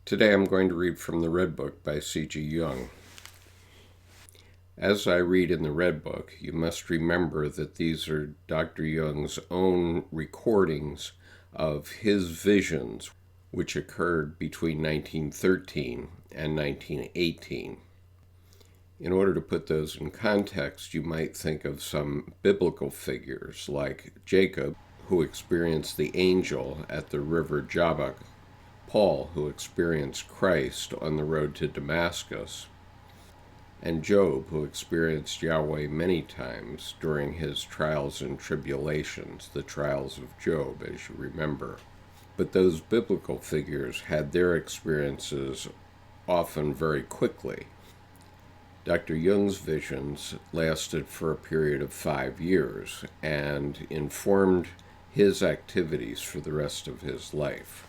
Today I'm going to read from the Red Book by C.G. Jung. As I read in the Red Book, you must remember that these are Dr. Jung's own recordings of his visions, which occurred between 1913 and 1918. In order to put those in context, you might think of some biblical figures like Jacob, who experienced the angel at the river Jabbok, Paul, who experienced Christ on the road to Damascus, and Job, who experienced Yahweh many times during his trials and tribulations, the trials of Job, as you remember. But those biblical figures had their experiences often very quickly. Dr. Jung's visions lasted for a period of 5 years and informed his activities for the rest of his life.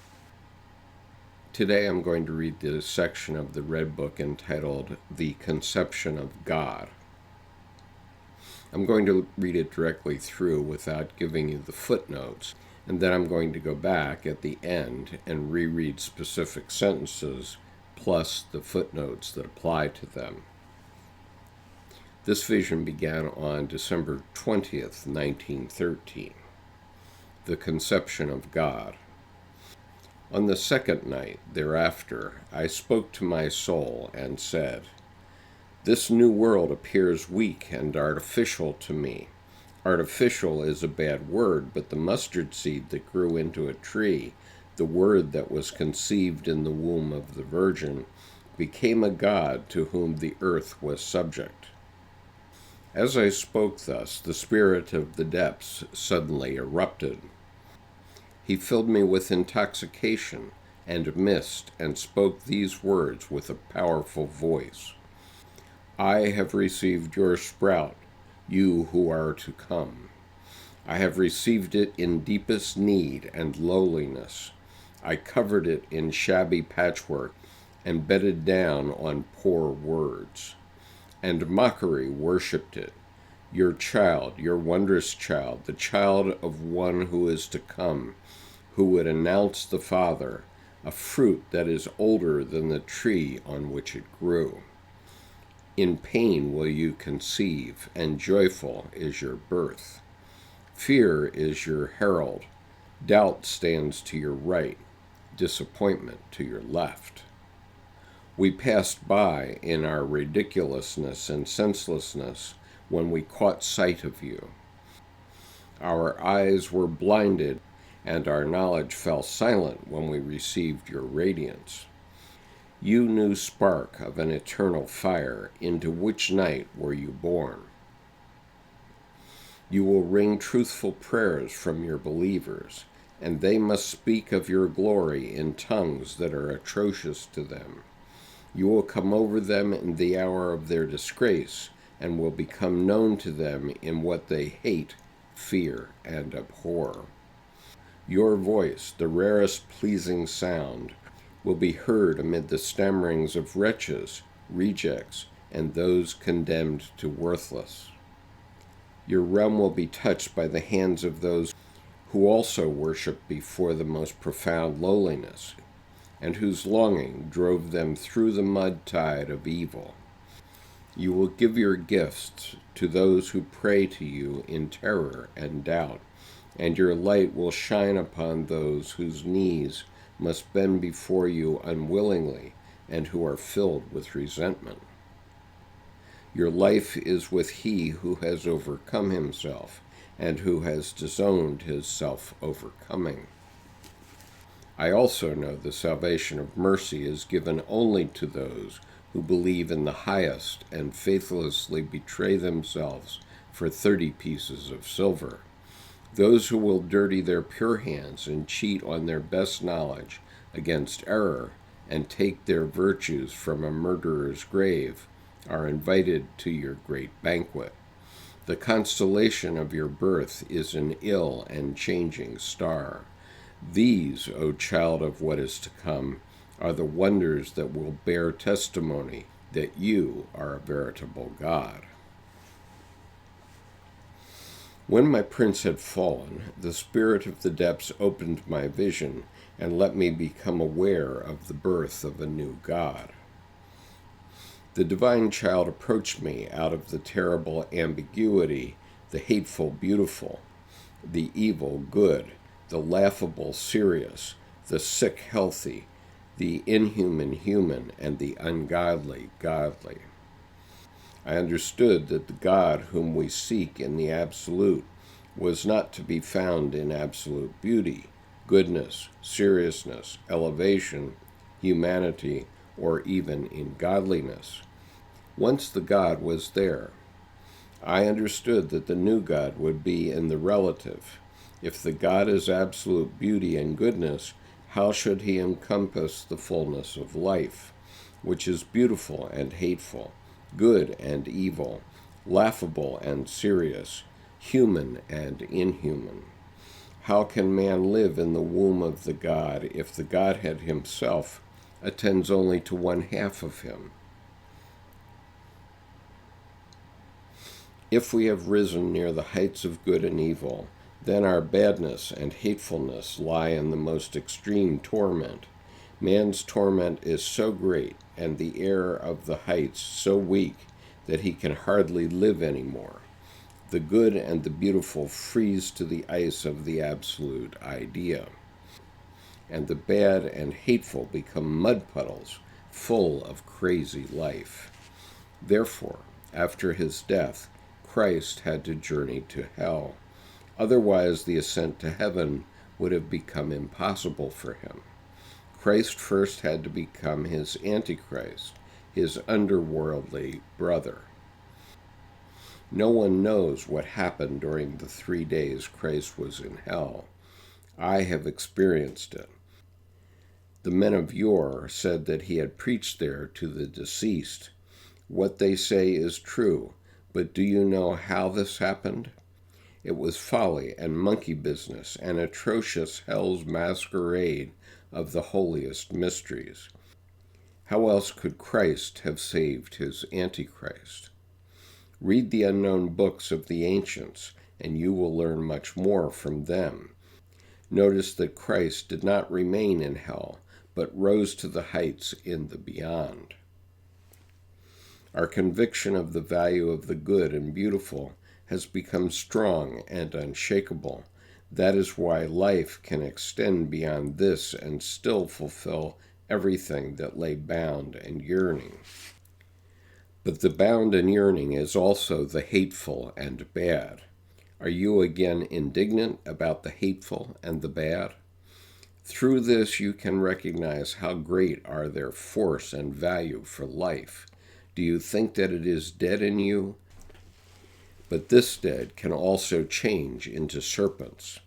Today I'm going to read the section of the Red Book entitled The Conception of God. I'm going to read it directly through without giving you the footnotes, and then I'm going to go back at the end and reread specific sentences plus the footnotes that apply to them. This vision began on December 20th, 1913. The Conception of God. On the second night thereafter, I spoke to my soul and said, "This new world appears weak and artificial to me. Artificial is a bad word, but the mustard seed that grew into a tree, the word that was conceived in the womb of the Virgin, became a god to whom the earth was subject." As I spoke thus, the spirit of the depths suddenly erupted. He filled me with intoxication and mist and spoke these words with a powerful voice. "I have received your sprout, you who are to come. I have received it in deepest need and lowliness. I covered it in shabby patchwork and bedded down on poor words. And mockery worshipped it. Your child, your wondrous child, the child of one who is to come, who would announce the Father, a fruit that is older than the tree on which it grew. In pain will you conceive, and joyful is your birth. Fear is your herald. Doubt stands to your right, disappointment to your left. We passed by in our ridiculousness and senselessness when we caught sight of you. Our eyes were blinded, and our knowledge fell silent when we received your radiance. You new spark of an eternal fire, into which night were you born? You will wring truthful prayers from your believers, and they must speak of your glory in tongues that are atrocious to them. You will come over them in the hour of their disgrace, and will become known to them in what they hate, fear, and abhor. Your voice, the rarest pleasing sound, will be heard amid the stammerings of wretches, rejects, and those condemned to worthless. Your realm will be touched by the hands of those who also worship before the most profound lowliness, and whose longing drove them through the mud tide of evil. You will give your gifts to those who pray to you in terror and doubt, and your light will shine upon those whose knees must bend before you unwillingly and who are filled with resentment. Your life is with he who has overcome himself and who has disowned his self-overcoming. I also know the salvation of mercy is given only to those who believe in the highest and faithlessly betray themselves for 30 pieces of silver. Those who will dirty their pure hands and cheat on their best knowledge against error and take their virtues from a murderer's grave are invited to your great banquet. The constellation of your birth is an ill and changing star. These, O child of what is to come, are the wonders that will bear testimony that you are a veritable God. When my prince had fallen, the spirit of the depths opened my vision and let me become aware of the birth of a new God. The divine child approached me out of the terrible ambiguity, the hateful beautiful, the evil good, the laughable serious, the sick healthy, the inhuman human, and the ungodly godly. I understood that the God whom we seek in the absolute was not to be found in absolute beauty, goodness, seriousness, elevation, humanity, or even in godliness. Once the God was there. I understood that the new God would be in the relative. If the God is absolute beauty and goodness, how should he encompass the fullness of life, which is beautiful and hateful, good and evil, laughable and serious, human and inhuman? How can man live in the womb of the God if the Godhead himself attends only to one half of him? If we have risen near the heights of good and evil, then our badness and hatefulness lie in the most extreme torment. Man's torment is so great, and the air of the heights so weak, that he can hardly live any more. The good and the beautiful freeze to the ice of the absolute idea, and the bad and hateful become mud puddles full of crazy life. Therefore, after his death, Christ had to journey to hell. Otherwise, the ascent to heaven would have become impossible for him. Christ first had to become his Antichrist, his underworldly brother. No one knows what happened during the 3 days Christ was in hell. I have experienced it. The men of yore said that he had preached there to the deceased. What they say is true, but do you know how this happened? It was folly and monkey business, an atrocious hell's masquerade of the holiest mysteries. How else could Christ have saved his Antichrist? Read the unknown books of the ancients, and you will learn much more from them. Notice that Christ did not remain in hell, but rose to the heights in the beyond. Our conviction of the value of the good and beautiful has become strong and unshakable. That is why life can extend beyond this and still fulfill everything that lay bound and yearning. But the bound and yearning is also the hateful and bad. Are you again indignant about the hateful and the bad? Through this you can recognize how great are their force and value for life. Do you think that it is dead in you? But this dead can also change into serpents.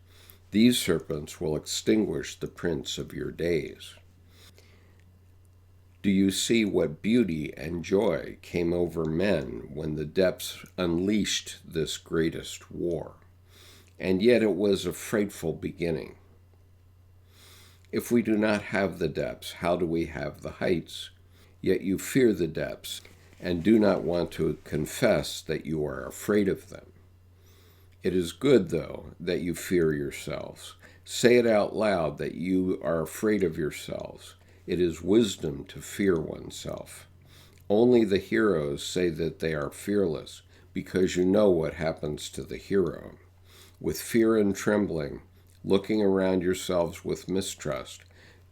These serpents will extinguish the prince of your days. Do you see what beauty and joy came over men when the depths unleashed this greatest war? And yet it was a frightful beginning. If we do not have the depths, how do we have the heights? Yet you fear the depths and do not want to confess that you are afraid of them. It is good, though, that you fear yourselves. Say it out loud that you are afraid of yourselves. It is wisdom to fear oneself. Only the heroes say that they are fearless, because you know what happens to the hero. With fear and trembling, looking around yourselves with mistrust,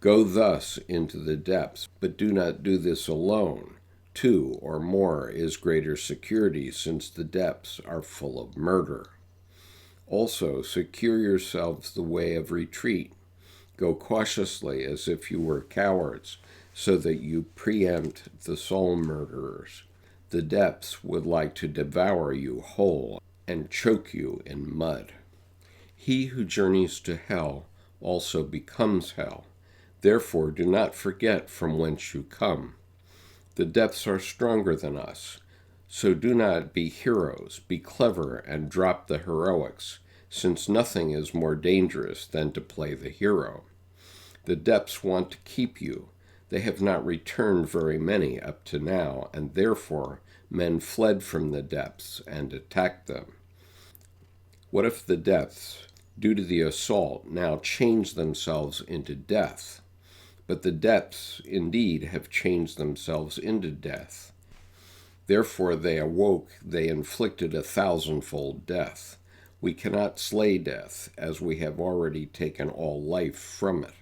go thus into the depths, but do not do this alone. 2 or more is greater security, since the depths are full of murder. Also, secure yourselves the way of retreat. Go cautiously as if you were cowards, so that you preempt the soul murderers. The depths would like to devour you whole and choke you in mud. He who journeys to hell also becomes hell. Therefore, do not forget from whence you come. The depths are stronger than us. So do not be heroes. Be clever and drop the heroics, since nothing is more dangerous than to play the hero. The depths want to keep you. They have not returned very many up to now, and therefore men fled from the depths and attacked them. What if the depths, due to the assault, now change themselves into death? But the depths indeed have changed themselves into death. Therefore they awoke, they inflicted 1,000-fold death. We cannot slay death, as we have already taken all life from it.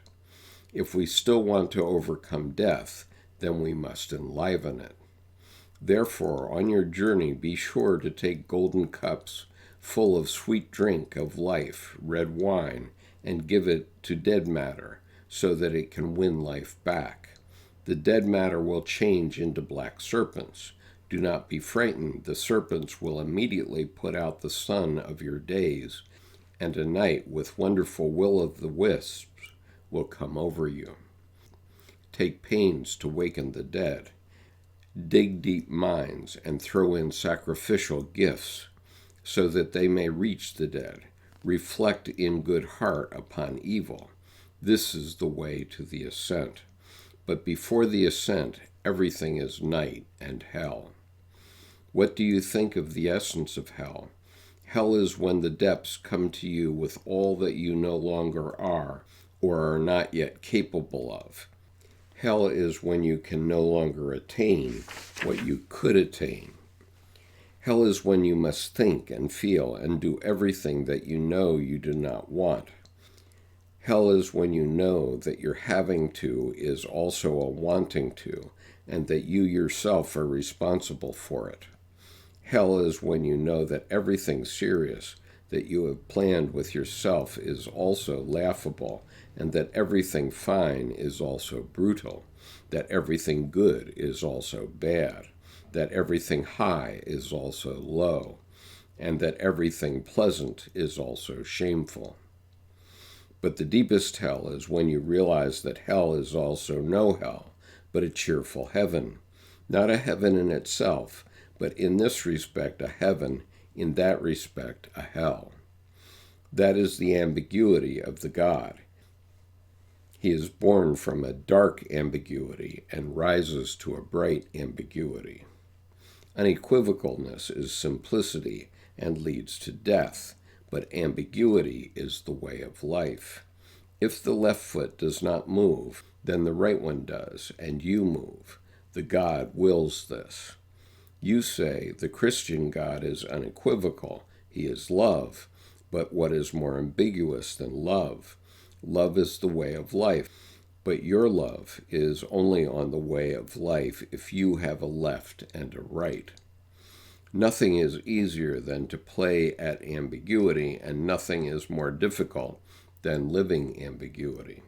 If we still want to overcome death, then we must enliven it. Therefore, on your journey, be sure to take golden cups full of sweet drink of life, red wine, and give it to dead matter, so that it can win life back. The dead matter will change into black serpents. Do not be frightened. The serpents will immediately put out the sun of your days, and a night with wonderful will-o'-the-wisps will come over you. Take pains to waken the dead. Dig deep mines and throw in sacrificial gifts, so that they may reach the dead. Reflect in good heart upon evil. This is the way to the ascent. But before the ascent, everything is night and hell. What do you think of the essence of hell? Hell is when the depths come to you with all that you no longer are or are not yet capable of. Hell is when you can no longer attain what you could attain. Hell is when you must think and feel and do everything that you know you do not want. Hell is when you know that your having to is also a wanting to, and that you yourself are responsible for it. Hell is when you know that everything serious that you have planned with yourself is also laughable, and that everything fine is also brutal, that everything good is also bad, that everything high is also low, and that everything pleasant is also shameful. But the deepest hell is when you realize that hell is also no hell, but a cheerful heaven. Not a heaven in itself, but in this respect a heaven, in that respect a hell. That is the ambiguity of the God. He is born from a dark ambiguity and rises to a bright ambiguity. Unequivocalness is simplicity and leads to death, but ambiguity is the way of life. If the left foot does not move, then the right one does, and you move. The God wills this. You say the Christian God is unequivocal. He is love. But what is more ambiguous than love? Love is the way of life. But your love is only on the way of life if you have a left and a right. Nothing is easier than to play at ambiguity, and nothing is more difficult than living ambiguity.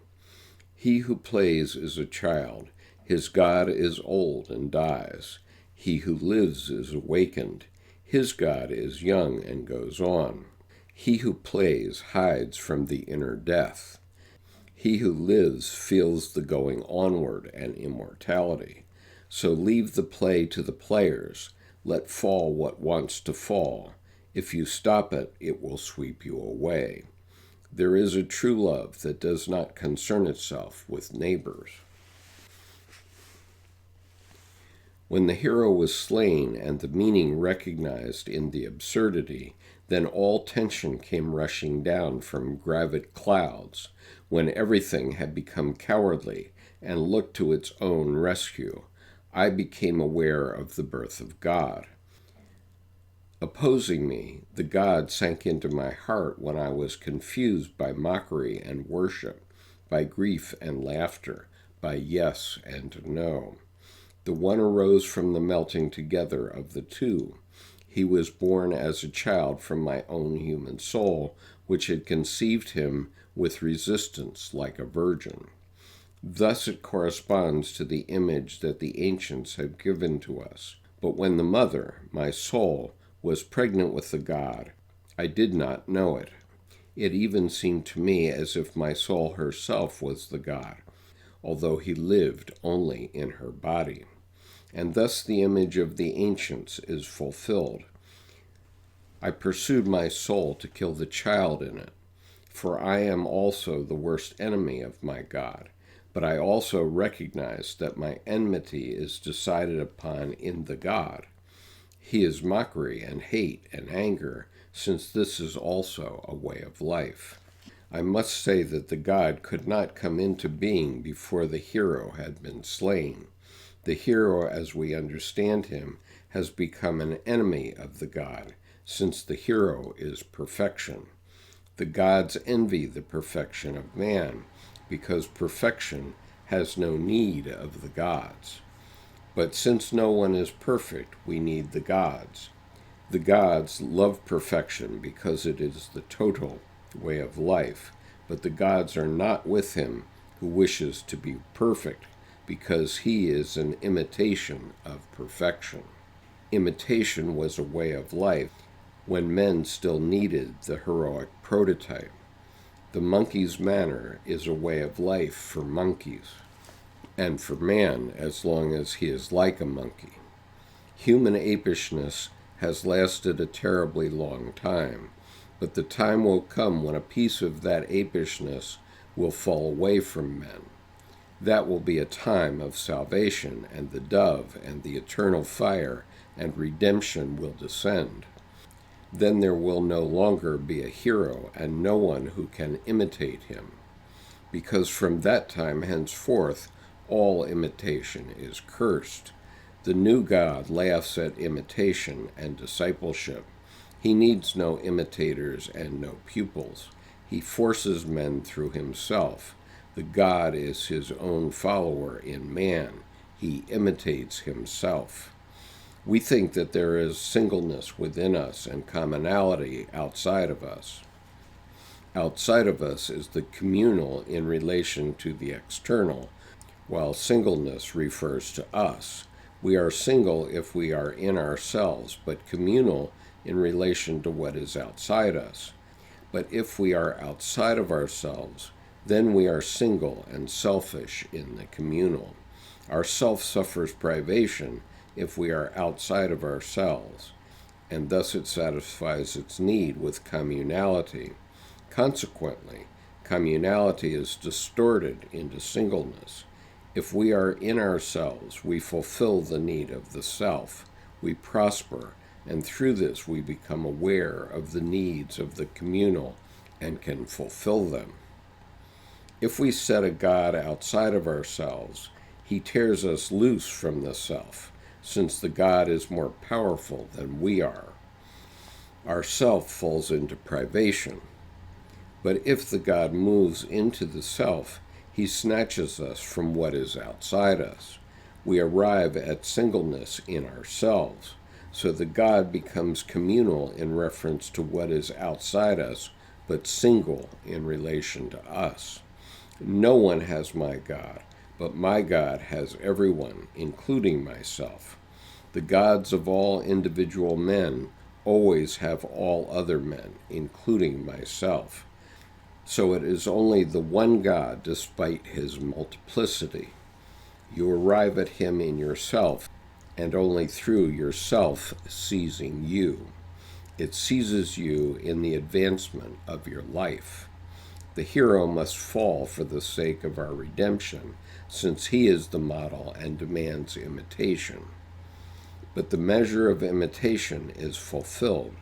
He who plays is a child. His God is old and dies. He who lives is awakened. His God is young and goes on. He who plays hides from the inner death. He who lives feels the going onward and immortality. So leave the play to the players. Let fall what wants to fall. If you stop it, it will sweep you away. There is a true love that does not concern itself with neighbors. When the hero was slain and the meaning recognized in the absurdity, then all tension came rushing down from gravid clouds, when everything had become cowardly and looked to its own rescue. I became aware of the birth of God. Opposing me, the God sank into my heart when I was confused by mockery and worship, by grief and laughter, by yes and no. The one arose from the melting together of the two. He was born as a child from my own human soul, which had conceived him with resistance like a virgin. Thus it corresponds to the image that the ancients have given to us. But when the mother, my soul, was pregnant with the God, I did not know it. It even seemed to me as if my soul herself was the God, although he lived only in her body. And thus the image of the ancients is fulfilled. I pursued my soul to kill the child in it, for I am also the worst enemy of my God. But I also recognize that my enmity is decided upon in the God. He is mockery and hate and anger, since this is also a way of life. I must say that the god could not come into being before the hero had been slain. The hero, as we understand him, has become an enemy of the god, since the hero is perfection. The gods envy the perfection of man, because perfection has no need of the gods. But since no one is perfect, we need the gods. The gods love perfection because it is the total way of life, but the gods are not with him who wishes to be perfect, because he is an imitation of perfection. Imitation was a way of life when men still needed the heroic prototype. The monkey's manner is a way of life for monkeys, and for man as long as he is like a monkey. Human apishness has lasted a terribly long time, but the time will come when a piece of that apishness will fall away from men. That will be a time of salvation, and the dove and the eternal fire and redemption will descend. Then there will no longer be a hero and no one who can imitate him, because from that time henceforth all imitation is cursed. The new God laughs at imitation and discipleship. He needs no imitators and no pupils. He forces men through himself. The God is his own follower in man. He imitates himself. We think that there is singleness within us and commonality outside of us. Outside of us is the communal in relation to the external, while singleness refers to us. We are single if we are in ourselves, but communal in relation to what is outside us. But if we are outside of ourselves, then we are single and selfish in the communal. Our self suffers privation if we are outside of ourselves, and thus it satisfies its need with communality. Consequently, communality is distorted into singleness. If we are in ourselves, we fulfill the need of the self, we prosper, and through this we become aware of the needs of the communal and can fulfill them. If we set a God outside of ourselves, he tears us loose from the self, since the God is more powerful than we are. Our self falls into privation. But if the God moves into the self, he snatches us from what is outside us. We arrive at singleness in ourselves, so the God becomes communal in reference to what is outside us, but single in relation to us. No one has my God, but my God has everyone, including myself. The gods of all individual men always have all other men, including myself. So it is only the one God despite his multiplicity. You arrive at him in yourself, and only through yourself seizing you. It seizes you in the advancement of your life. The hero must fall for the sake of our redemption, since he is the model and demands imitation. But the measure of imitation is fulfilled.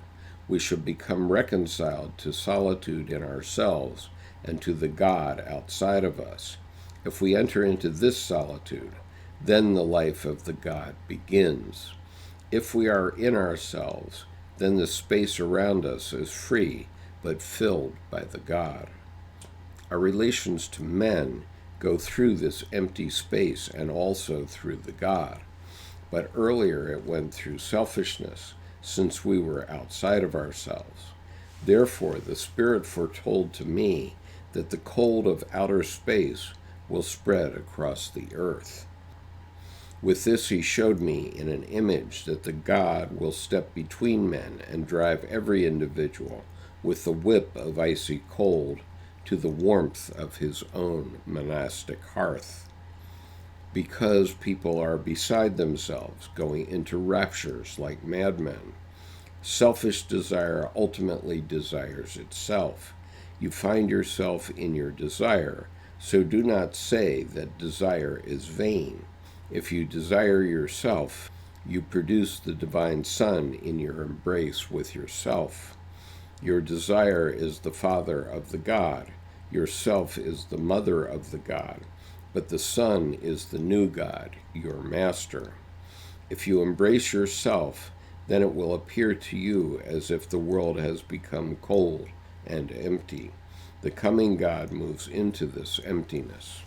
We should become reconciled to solitude in ourselves and to the God outside of us. If we enter into this solitude, then the life of the God begins. If we are in ourselves, then the space around us is free, but filled by the God. Our relations to men go through this empty space and also through the God. But earlier it went through selfishness, since we were outside of ourselves. Therefore, the Spirit foretold to me that the cold of outer space will spread across the earth. With this he showed me in an image that the God will step between men and drive every individual with the whip of icy cold to the warmth of his own monastic hearth. Because people are beside themselves, going into raptures like madmen. Selfish desire ultimately desires itself. You find yourself in your desire, so do not say that desire is vain. If you desire yourself, you produce the divine Son in your embrace with yourself. Your desire is the father of the God. Yourself is the mother of the God. But the Son is the new God, your master. If you embrace yourself, then it will appear to you as if the world has become cold and empty. The coming God moves into this emptiness.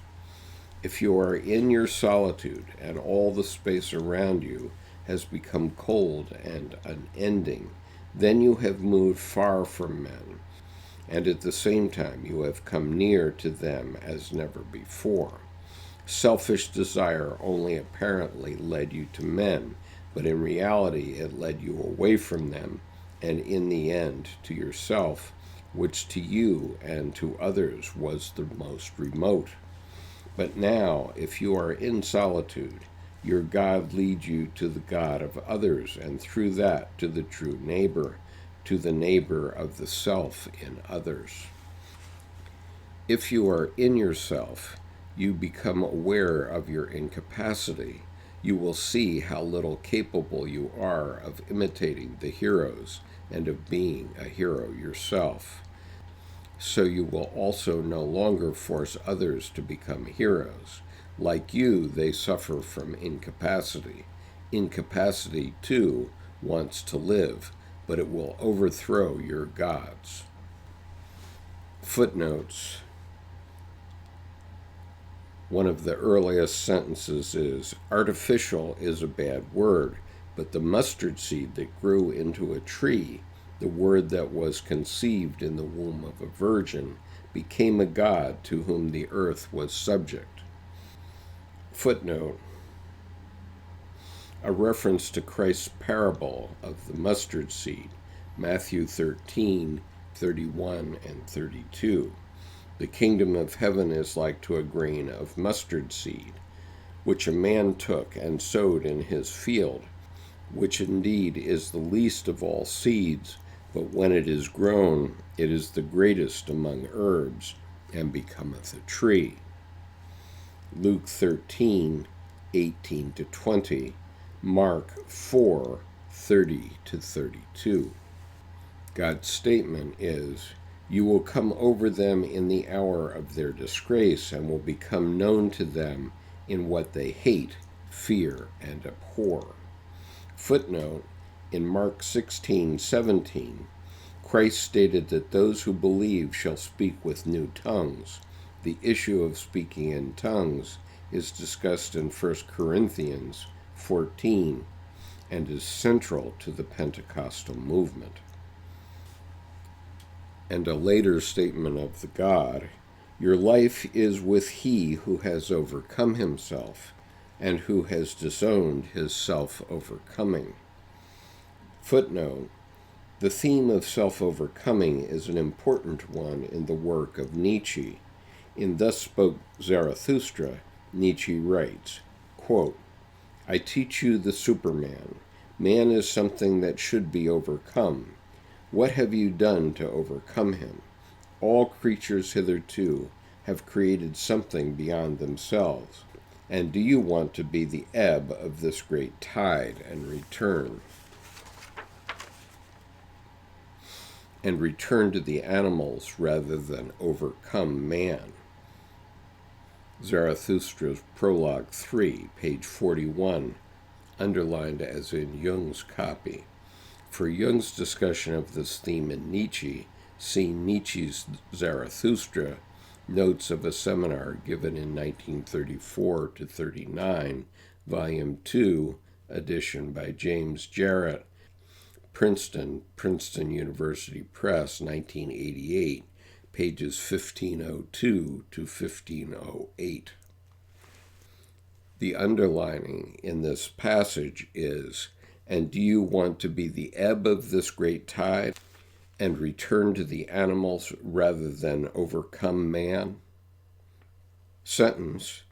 If you are in your solitude and all the space around you has become cold and unending, then you have moved far from men, and at the same time you have come near to them as never before. Selfish desire only apparently led you to men, but in reality it led you away from them, and in the end to yourself, which to you and to others was the most remote. But now, if you are in solitude, your God leads you to the God of others, and through that to the true neighbor, to the neighbor of the self in others. If you are in yourself, you become aware of your incapacity. You will see how little capable you are of imitating the heroes and of being a hero yourself. So you will also no longer force others to become heroes. Like you, they suffer from incapacity. Incapacity, too, wants to live, but it will overthrow your gods. Footnotes. One of the earliest sentences is, "Artificial is a bad word, but the mustard seed that grew into a tree, the word that was conceived in the womb of a virgin, became a god to whom the earth was subject." Footnote. A reference to Christ's parable of the mustard seed, Matthew 13:31 and 32. The kingdom of heaven is like to a grain of mustard seed, which a man took and sowed in his field, which indeed is the least of all seeds, but when it is grown, it is the greatest among herbs, and becometh a tree. Luke 13:18-20, Mark 4:30-32. God's statement is, "You will come over them in the hour of their disgrace, and will become known to them in what they hate, fear, and abhor." Footnote. In Mark 16:17, Christ stated that those who believe shall speak with new tongues. The issue of speaking in tongues is discussed in 1 Corinthians 14 and is central to the Pentecostal movement. And a later statement of the God, "Your life is with he who has overcome himself and who has disowned his self-overcoming." Footnote. The theme of self-overcoming is an important one in the work of Nietzsche. In Thus Spoke Zarathustra, Nietzsche writes, quote, "I teach you the Superman. Man is something that should be overcome. What have you done to overcome him? All creatures hitherto have created something beyond themselves. And do you want to be the ebb of this great tide and return to the animals rather than overcome man?" Zarathustra's Prologue 3, page 41, underlined as in Jung's copy. For Jung's discussion of this theme in Nietzsche, see Nietzsche's Zarathustra, Notes of a Seminar given in 1934-39, Volume 2, edition by James Jarrett, Princeton University Press, 1988, pages 1502-1508. The underlining in this passage is, "And do you want to be the ebb of this great tide and return to the animals rather than overcome man?" Sentence.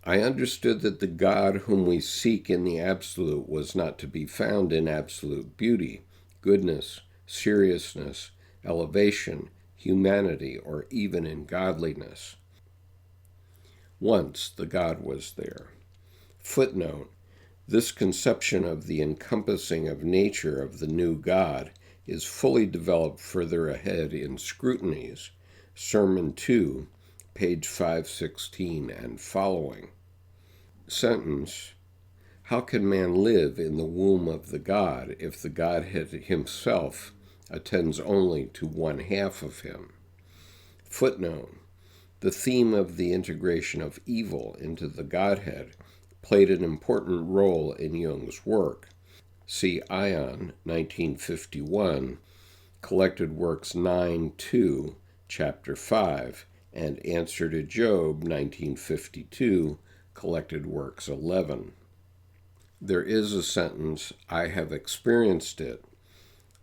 I understood that the God whom we seek in the absolute was not to be found in absolute beauty, goodness, seriousness, elevation, humanity, or even in godliness. Once the God was there. Footnote. This conception of the encompassing of nature of the new God is fully developed further ahead in Scrutinies, Sermon 2, page 516 and following. Sentence: how can man live in the womb of the God if the Godhead himself attends only to one half of him? Footnote: the theme of the integration of evil into the Godhead played an important role in Jung's work. See Ion, 1951, Collected Works 9-2, Chapter 5, and Answer to Job, 1952, Collected Works 11. There is a sentence, I have experienced it.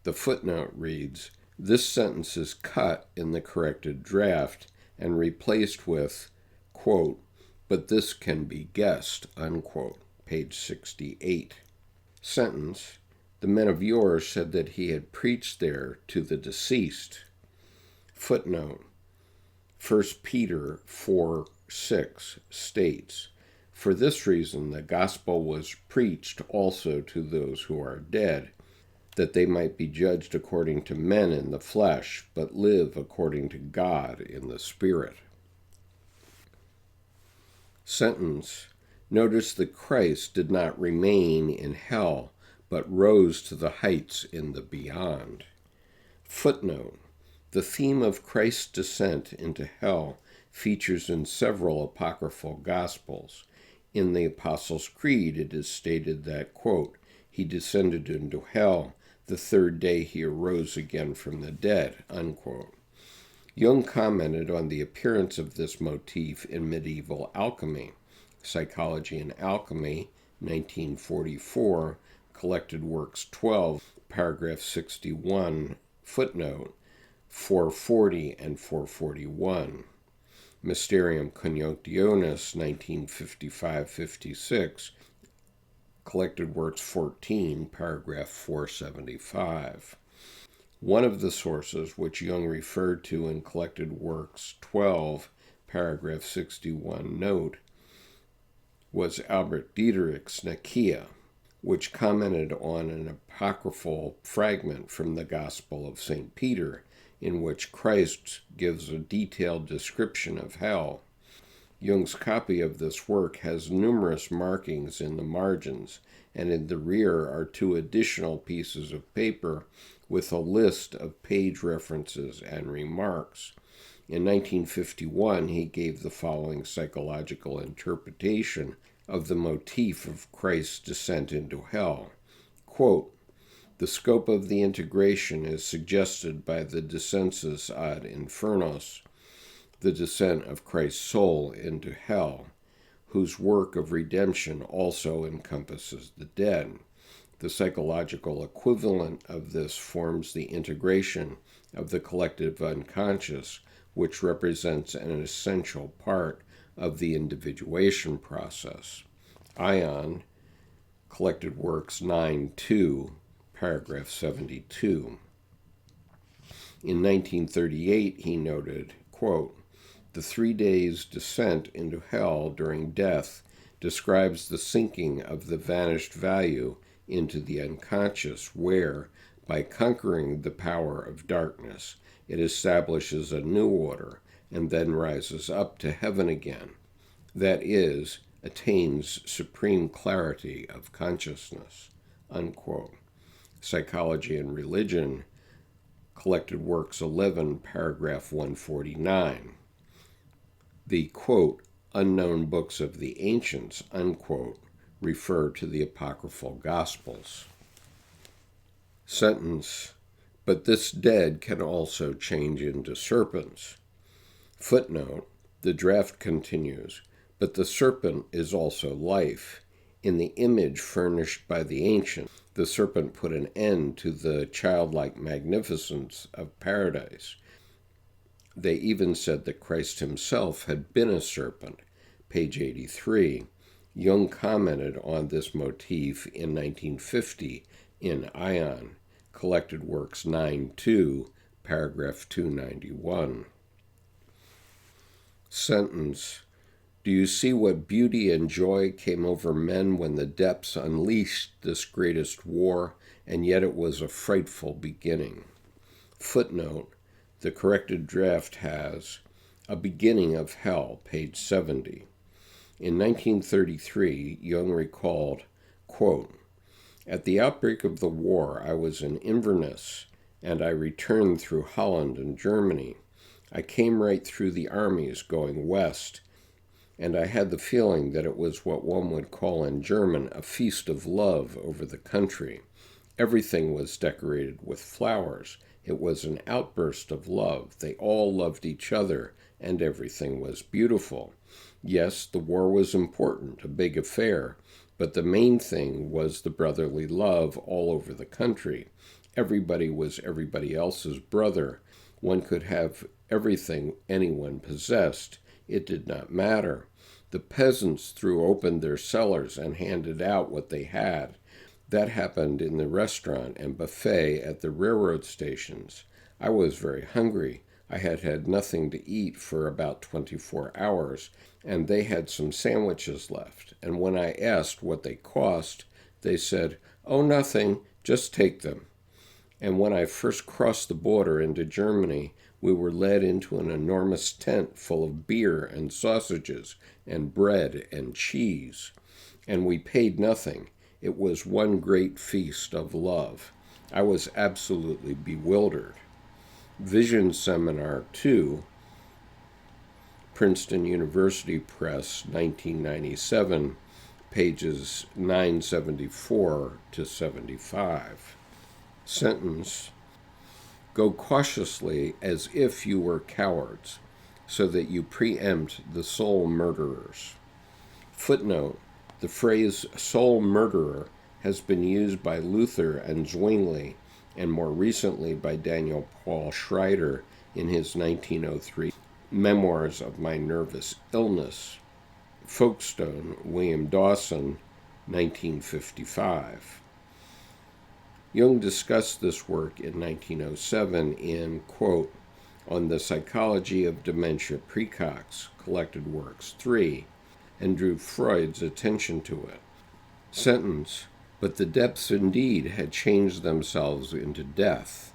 The footnote reads, this sentence is cut in the corrected draft and replaced with, quote, but this can be guessed, unquote, page 68. Sentence: the men of yore said that he had preached there to the deceased. Footnote: 1 Peter 4:6 states, for this reason the gospel was preached also to those who are dead, that they might be judged according to men in the flesh, but live according to God in the Spirit. Sentence: notice that Christ did not remain in hell, but rose to the heights in the beyond. Footnote: the theme of Christ's descent into hell features in several apocryphal Gospels. In the Apostles' Creed, it is stated that, quote, he descended into hell, the third day he arose again from the dead, unquote. Jung commented on the appearance of this motif in medieval alchemy. Psychology and Alchemy, 1944, Collected Works 12, paragraph 61, footnote 440 and 441. Mysterium Conjunctionis, 1955-56, Collected Works 14, paragraph 475. One of the sources which Jung referred to in Collected Works 12, paragraph 61, note, was Albert Dieterich's Nicaea, which commented on an apocryphal fragment from the Gospel of St. Peter, in which Christ gives a detailed description of hell. Jung's copy of this work has numerous markings in the margins, and in the rear are two additional pieces of paper with a list of page references and remarks. In 1951, he gave the following psychological interpretation of the motif of Christ's descent into hell. Quote, the scope of the integration is suggested by the descensus ad infernos, the descent of Christ's soul into hell, whose work of redemption also encompasses the dead. The psychological equivalent of this forms the integration of the collective unconscious, which represents an essential part of the individuation process. Ion, Collected Works 9-2, paragraph 72. In 1938, he noted, quote, the 3 days' descent into hell during death describes the sinking of the vanished value into the unconscious, where, by conquering the power of darkness, it establishes a new order and then rises up to heaven again. That is, attains supreme clarity of consciousness, unquote. Psychology and Religion, Collected Works 11, paragraph 149. The, quote, unknown books of the ancients, unquote, refer to the apocryphal Gospels. Sentence, but this dead can also change into serpents. Footnote, the draft continues, but the serpent is also life. In the image furnished by the ancient, the serpent put an end to the childlike magnificence of paradise. They even said that Christ himself had been a serpent. Page 83. Jung commented on this motif in 1950 in Ion, Collected Works 9-2, paragraph 291. Sentence, do you see what beauty and joy came over men when the depths unleashed this greatest war and yet it was a frightful beginning. Footnote, the corrected draft has A Beginning of Hell, page 70. In 1933, Jung recalled, quote, "At the outbreak of the war, I was in Inverness, and I returned through Holland and Germany. I came right through the armies going west, and I had the feeling that it was what one would call in German a feast of love over the country. Everything was decorated with flowers. It was an outburst of love. They all loved each other, and everything was beautiful. Yes, the war was important, a big affair, but the main thing was the brotherly love all over the country. Everybody was everybody else's brother. One could have everything anyone possessed. It did not matter. The peasants threw open their cellars and handed out what they had. That happened in the restaurant and buffet at the railroad stations. I was very hungry. I had had nothing to eat for about 24 hours, and they had some sandwiches left. And when I asked what they cost, they said, 'Oh, nothing, just take them.' And when I first crossed the border into Germany, we were led into an enormous tent full of beer and sausages and bread and cheese. And we paid nothing. It was one great feast of love. I was absolutely bewildered." Vision Seminar 2, Princeton University Press, 1997, pages 974 to 75. Sentence, "Go cautiously as if you were cowards, so that you preempt the soul murderers." Footnote, the phrase soul murderer has been used by Luther and Zwingli, and more recently by Daniel Paul Schreider in his 1903 Memoirs of My Nervous Illness. Folkestone, William Dawson, 1955. Jung discussed this work in 1907 in, quote, On the Psychology of Dementia Precox, Collected Works 3, and drew Freud's attention to it. Sentence, "But the depths indeed had changed themselves into death.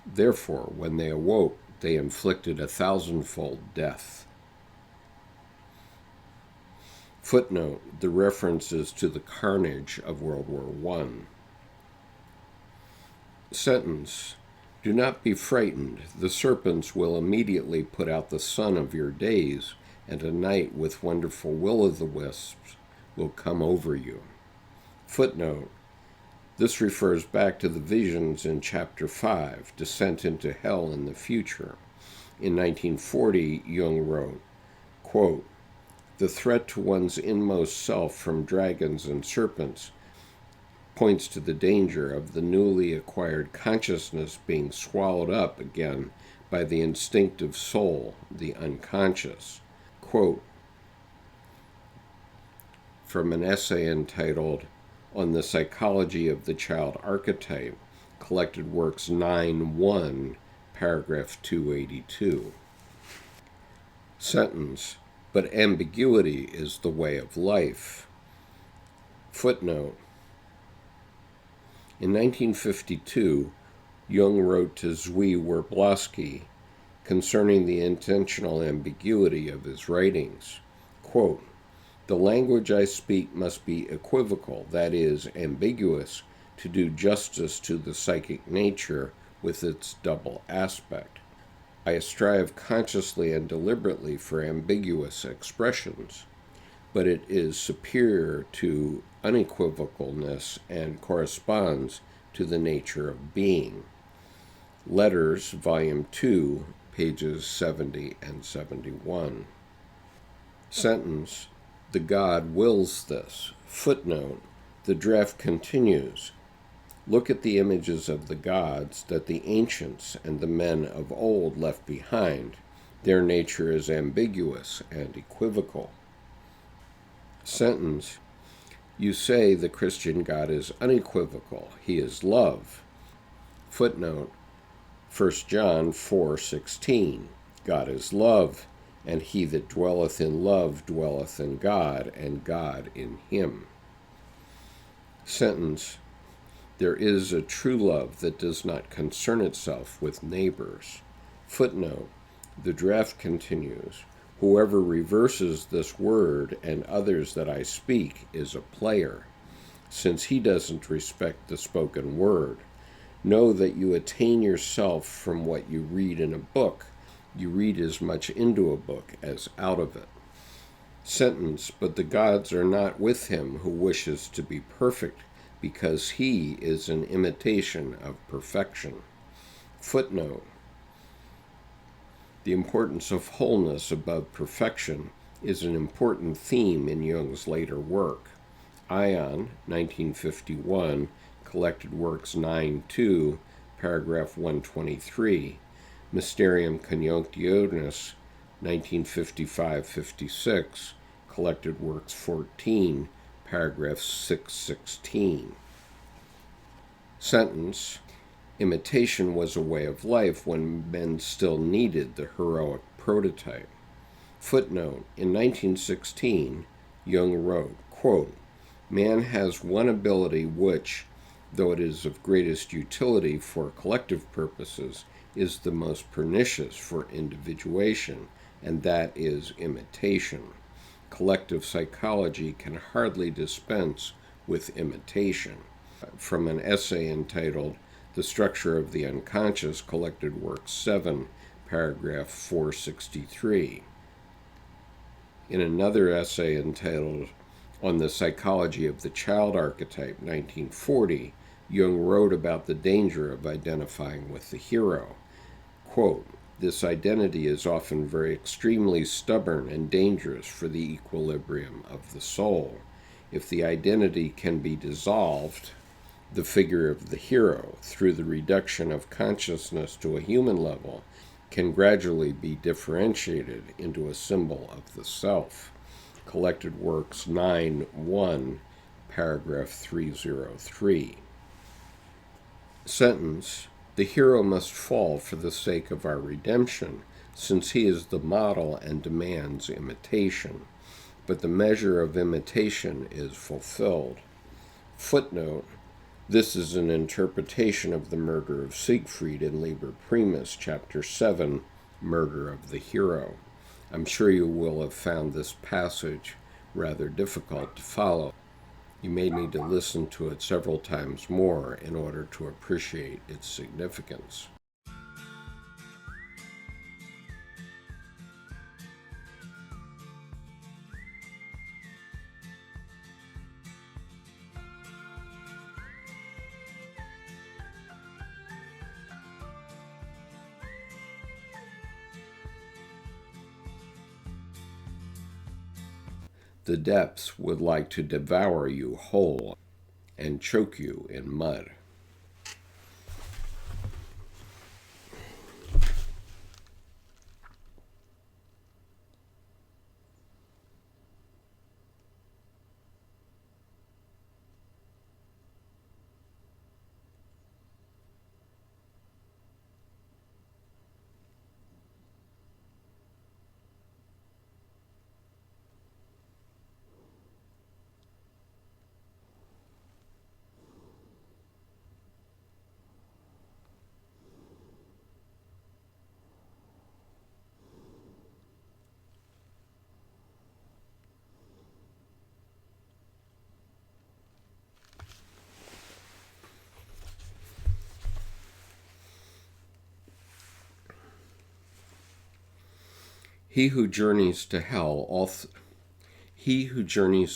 Therefore, when they awoke, they inflicted 1,000-fold death." Footnote, the references to the carnage of World War I. Sentence, "Do not be frightened. The serpents will immediately put out the sun of your days, and a night with wonderful will-o'-the-wisps will come over you." Footnote, this refers back to the visions in Chapter 5, Descent into Hell in the Future. In 1940, Jung wrote, quote, "The threat to one's inmost self from dragons and serpents points to the danger of the newly acquired consciousness being swallowed up again by the instinctive soul, the unconscious." Quote, from an essay entitled On the Psychology of the Child Archetype, Collected Works 9-1, paragraph 282. Sentence, "But ambiguity is the way of life." Footnote, in 1952, Jung wrote to Zwi Werblowski concerning the intentional ambiguity of his writings, quote, "The language I speak must be equivocal, that is, ambiguous, to do justice to the psychic nature with its double aspect. I strive consciously and deliberately for ambiguous expressions, but it is superior to unequivocalness and corresponds to the nature of being." Letters, Volume 2, pages 70 and 71. Sentence, "The God wills this." Footnote, the draft continues, "Look at the images of the gods that the ancients and the men of old left behind. Their nature is ambiguous and equivocal." Sentence, "You say the Christian God is unequivocal. He is love." Footnote, 1 John 4:16, "God is love, and he that dwelleth in love dwelleth in God, and God in him." Sentence, There is a true love that does not concern itself with neighbors. Footnote. The draft continues. Whoever reverses this word and others that I speak is a player, since he doesn't respect the spoken word. Know that you attain yourself from what you read in a book. You read as much into a book as out of it. Sentence, but the gods are not with him who wishes to be perfect, because he is an imitation of perfection. Footnote. The importance of wholeness above perfection is an important theme in Jung's later work. Ion, 1951, Collected Works 9-2, paragraph 123. Mysterium Conjunctionis, 1955-56, Collected Works 14, paragraph 616. Sentence. Imitation was a way of life when men still needed the heroic prototype. Footnote. In 1916, Jung wrote, quote, Man has one ability which, though it is of greatest utility for collective purposes, is the most pernicious for individuation, and that is imitation. Collective psychology can hardly dispense with imitation. From an essay entitled The Structure of the Unconscious, Collected Works 7, paragraph 463. In another essay entitled On the Psychology of the Child Archetype, 1940, Jung wrote about the danger of identifying with the hero. Quote, this identity is often very extremely stubborn and dangerous for the equilibrium of the soul. If the identity can be dissolved, the figure of the hero, through the reduction of consciousness to a human level, can gradually be differentiated into a symbol of the self. Collected Works 9-1, paragraph 303. Sentence. The hero must fall for the sake of our redemption, since he is the model and demands imitation. But the measure of imitation is fulfilled. Footnote. This is an interpretation of the murder of Siegfried in Liber Primus, chapter 7, Murder of the Hero. I'm sure you will have found this passage rather difficult to follow. You may need to listen to it several times more in order to appreciate its significance. The depths would like to devour you whole and choke you in mud. He who journeys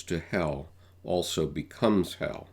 to hell also becomes hell.